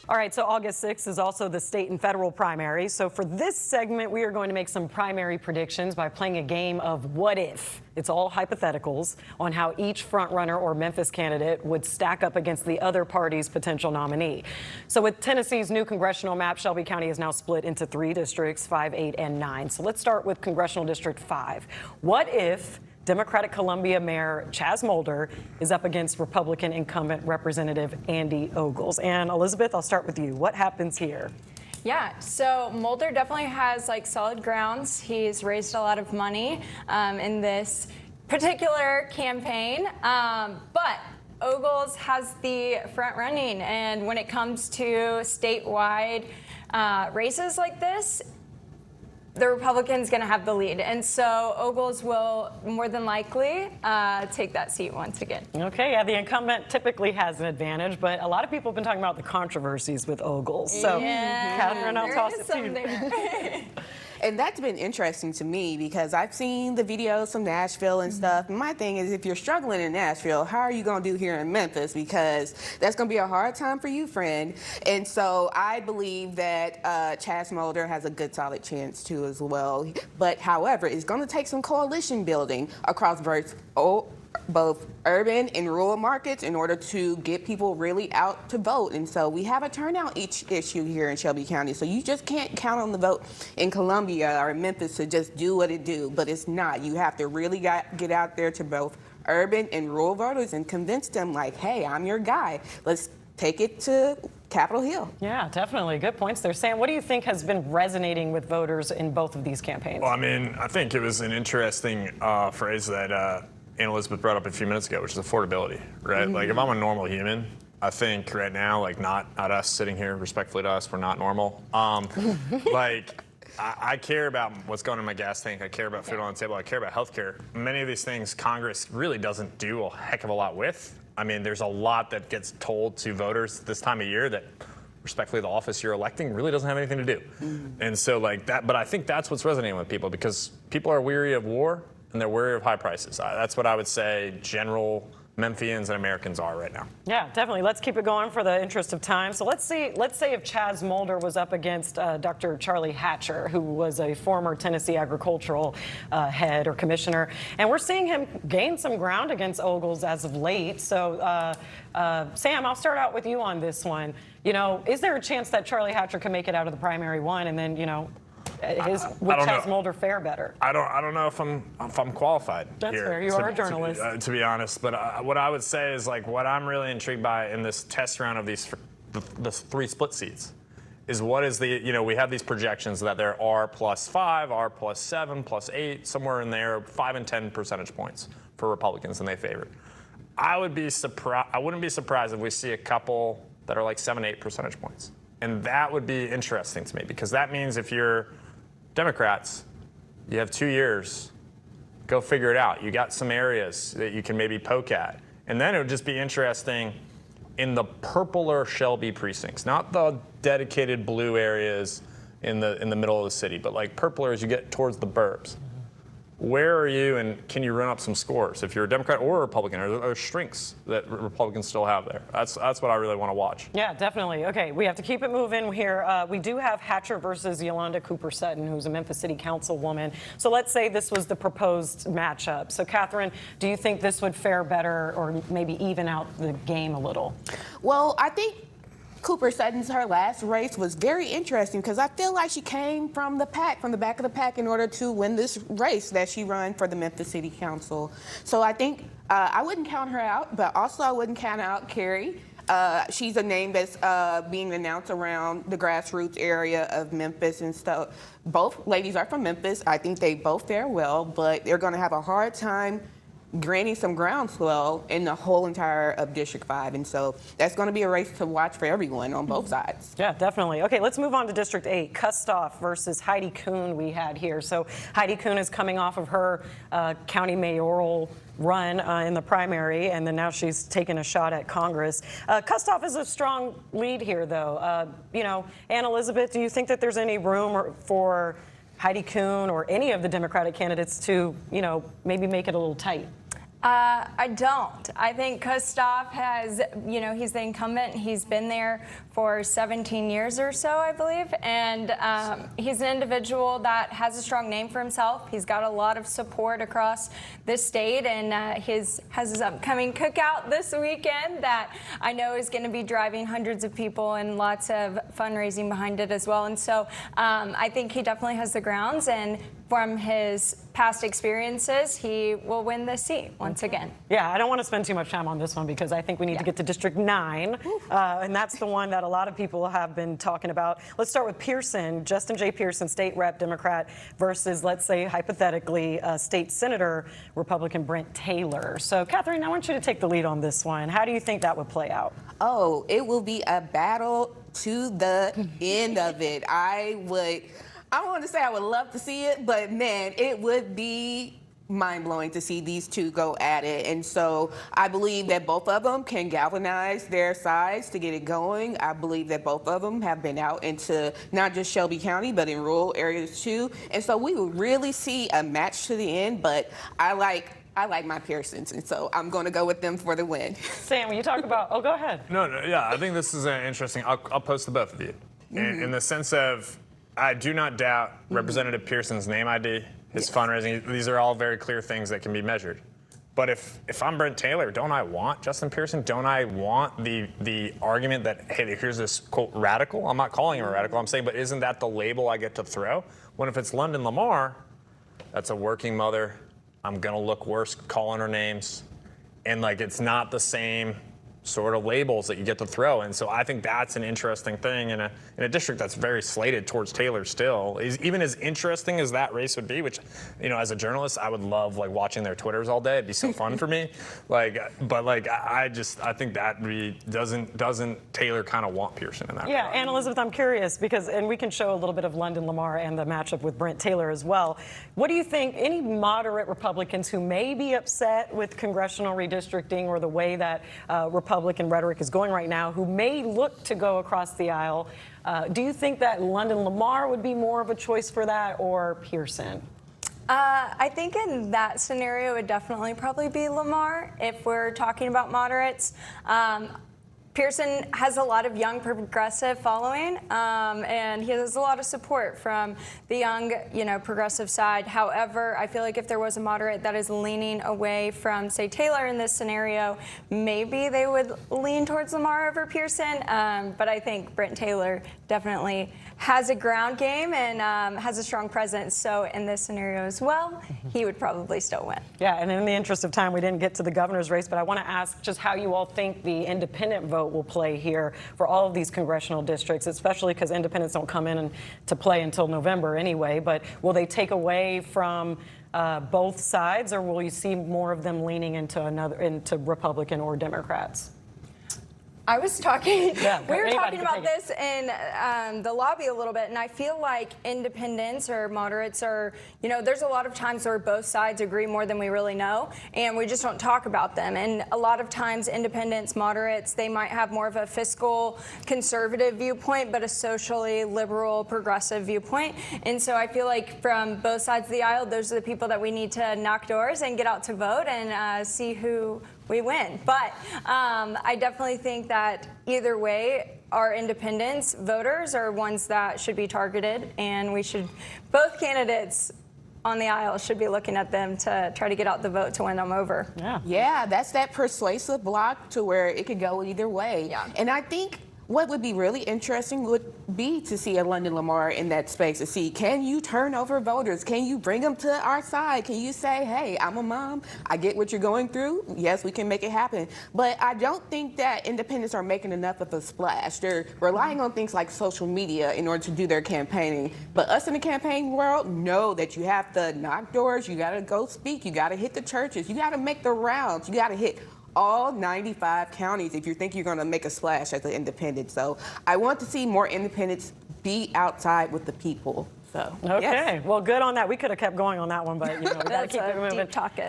All right, so August 6th is also the state and federal primary. So for this segment, we are going to make some primary predictions by playing a game of what if. It's all hypotheticals on how each frontrunner or Memphis candidate would stack up against the other party's potential nominee. So with Tennessee's new congressional map, Shelby County is now split into 3 districts, 5, 8, and 9. So let's start with Congressional District 5. What if Democratic Columbia Mayor Chaz Mulder is up against Republican incumbent Representative Andy Ogles? And Elizabeth, I'll start with you. What happens here? Yeah, so Mulder definitely has solid grounds. He's raised a lot of money in this particular campaign, but Ogles has the front running. And when it comes to statewide races like this, the Republican's going to have the lead. And so Ogles will more than likely take that seat once again. Okay, yeah, the incumbent typically has an advantage, but a lot of people have been talking about the controversies with Ogles. So, yeah, Catherine, I'll toss it to you. And that's been interesting to me because I've seen the videos from Nashville and stuff. And my thing is, if you're struggling in Nashville, how are you going to do here in Memphis? Because that's going to be a hard time for you, friend. And so I believe that Chaz Mulder has a good, solid chance too as well. But however, it's going to take some coalition building across both urban and rural markets in order to get people really out to vote. And so we have a turnout issue here in Shelby County. So you just can't count on the vote in Columbia or Memphis to just do what it do. But it's not. You have to really get out there to both urban and rural voters and convince them like, hey, I'm your guy. Let's take it to Capitol Hill. Yeah, definitely. Good points there. Sam, what do you think has been resonating with voters in both of these campaigns? Well, I mean, I think it was an interesting phrase that Ann Elizabeth brought up a few minutes ago, which is affordability, right? Mm-hmm. Like, if I'm a normal human, I think right now, like, not us sitting here, respectfully to us, we're not normal. I care about what's going in my gas tank. I care about food on the table. I care about healthcare. Many of these things Congress really doesn't do a heck of a lot with. I mean, there's a lot that gets told to voters this time of year that, respectfully, the office you're electing really doesn't have anything to do. Mm-hmm. And so, like, that, but I think that's what's resonating with people because people are weary of war and they're wary of high prices. That's what I would say general Memphians and Americans are right now. Yeah, definitely. Let's keep it going for the interest of time. So let's say if Chaz Mulder was up against Dr. Charlie Hatcher, who was a former Tennessee agricultural head or commissioner, and we're seeing him gain some ground against Ogles as of late. So, Sam, I'll start out with you on this one. You know, is there a chance that Charlie Hatcher can make it out of the primary one, and then, you know, would Chaz Mulder fare better? I don't know if I'm qualified. That's here, fair. You are a journalist. To be honest, but what I would say is like what I'm really intrigued by in this test round of the 3 split seats is what is the we have these projections that there are +5, are +7, +8, somewhere in there, 5 and 10 percentage points for Republicans, and they favor. I wouldn't be surprised if we see a couple that are like 7, 8 percentage points. And that would be interesting to me because that means if you're Democrats, you have 2 years, go figure it out. You got some areas that you can maybe poke at. And then it would just be interesting in the purpler Shelby precincts, not the dedicated blue areas in the middle of the city, but like purpler as you get towards the burbs. Where are you, and can you run up some scores? If you're a Democrat or a Republican, are there strengths that Republicans still have there? That's what I really want to watch. Yeah, definitely. Okay, we have to keep it moving here. We do have Hatcher versus Yolanda Cooper-Sutton, who's a Memphis City Councilwoman. So let's say this was the proposed matchup. So, Catherine, do you think this would fare better or maybe even out the game a little? Well, I think Cooper-Sutton's her last race was very interesting because I feel like she came from the back of the pack in order to win this race that she ran for the Memphis City Council. So I think I wouldn't count her out, but also I wouldn't count out Carrie. She's a name that's being announced around the grassroots area of Memphis and stuff. Both ladies are from Memphis. I think they both fare well, but they're going to have a hard time granting some groundswell in the whole entire of District 5. And so that's going to be a race to watch for everyone on both sides. Yeah, definitely. Okay, let's move on to District 8. Kustoff versus Heidi Kuhn we had here. So Heidi Kuhn is coming off of her county mayoral run in the primary, and then now she's taken a shot at Congress. Kustoff is a strong lead here, though. Ann Elizabeth, do you think that there's any room for Heidi Kuhn or any of the Democratic candidates to, maybe make it a little tight? I don't. I think Kostov has, he's the incumbent. He's been there for 17 years or so, I believe. And he's an individual that has a strong name for himself. He's got a lot of support across this state, and has his upcoming cookout this weekend that I know is going to be driving hundreds of people and lots of fundraising behind it as well. And so I think he definitely has the grounds, and from his past experiences, he will win this seat once again. Yeah, I don't want to spend too much time on this one because I think we need to get to District 9, and that's the one that a lot of people have been talking about. Let's start with Pearson, Justin J. Pearson, state rep, Democrat, versus, let's say, hypothetically, state senator, Republican Brent Taylor. So, Catherine, I want you to take the lead on this one. How do you think that would play out? Oh, it will be a battle to the end of it. I don't want to say I would love to see it, but man, it would be mind-blowing to see these two go at it. And so I believe that both of them can galvanize their sides to get it going. I believe that both of them have been out into not just Shelby County, but in rural areas too. And so we will really see a match to the end, but I like my Pearsons, and so I'm going to go with them for the win. Sam, when you talk about, go ahead. No, yeah, I think this is an interesting. I'll post the both of you in the sense of, I do not doubt Representative Pearson's name ID, his fundraising. These are all very clear things that can be measured. But if I'm Brent Taylor, don't I want Justin Pearson? Don't I want the argument that, hey, here's this, quote, radical? I'm not calling him a radical. I'm saying, but isn't that the label I get to throw? When if it's London Lamar, that's a working mother. I'm going to look worse calling her names. And, it's not the same sort of labels that you get to throw. And so I think that's an interesting thing in a district that's very slated towards Taylor still. Even as interesting as that race would be, which, as a journalist, I would love watching their Twitters all day. It'd be so fun for me. I think that really doesn't Taylor kind of want Pearson in that Yeah, regard. and Elizabeth, I'm curious and we can show a little bit of London Lamar and the matchup with Brent Taylor as well. What do you think, any moderate Republicans who may be upset with congressional redistricting or the way that Republican rhetoric is going right now, who may look to go across the aisle, do you think that London Lamar would be more of a choice for that, or Pearson? I think in that scenario, it would definitely probably be Lamar if we're talking about moderates. Pearson has a lot of young progressive following, and he has a lot of support from the young, progressive side. However, I feel like if there was a moderate that is leaning away from, say, Taylor in this scenario, maybe they would lean towards Lamar over Pearson. But I think Brent Taylor definitely has a ground game and has a strong presence. So in this scenario as well, he would probably still win. Yeah, and in the interest of time, we didn't get to the governor's race, but I want to ask just how you all think the independent vote will play here for all of these congressional districts, especially because independents don't come in to play until November anyway. But will they take away from both sides, or will you see more of them leaning into Republican or Democrats? I was talking, Yeah, we were talking about it. this in the lobby a little bit, and I feel like independents or moderates are, there's a lot of times where both sides agree more than we really know, and we just don't talk about them. And a lot of times independents, moderates, they might have more of a fiscal conservative viewpoint, but a socially liberal, progressive viewpoint. And so I feel like from both sides of the aisle, those are the people that we need to knock doors and get out to vote and see who we win. But I definitely think that either way, our independents voters are ones that should be targeted, and both candidates on the aisle should be looking at them to try to get out the vote to win them over. Yeah, that's that persuasive block to where it could go either way. Yeah. And I think what would be really interesting would be to see a London Lamar in that space, to see, can you turn over voters? Can you bring them to our side? Can you say, hey, I'm a mom, I get what you're going through, yes, we can make it happen. But I don't think that independents are making enough of a splash. They're relying on things like social media in order to do their campaigning. But us in the campaign world know that you have to knock doors, you gotta go speak, you gotta hit the churches, you gotta make the rounds, you gotta hit all 95 counties if you think you're going to make a splash as an independent. So I want to see more independents be outside with the people. So Okay, yes. well, good on that. We could have kept going on that one, but we got to That's keep it a moving. deep topic.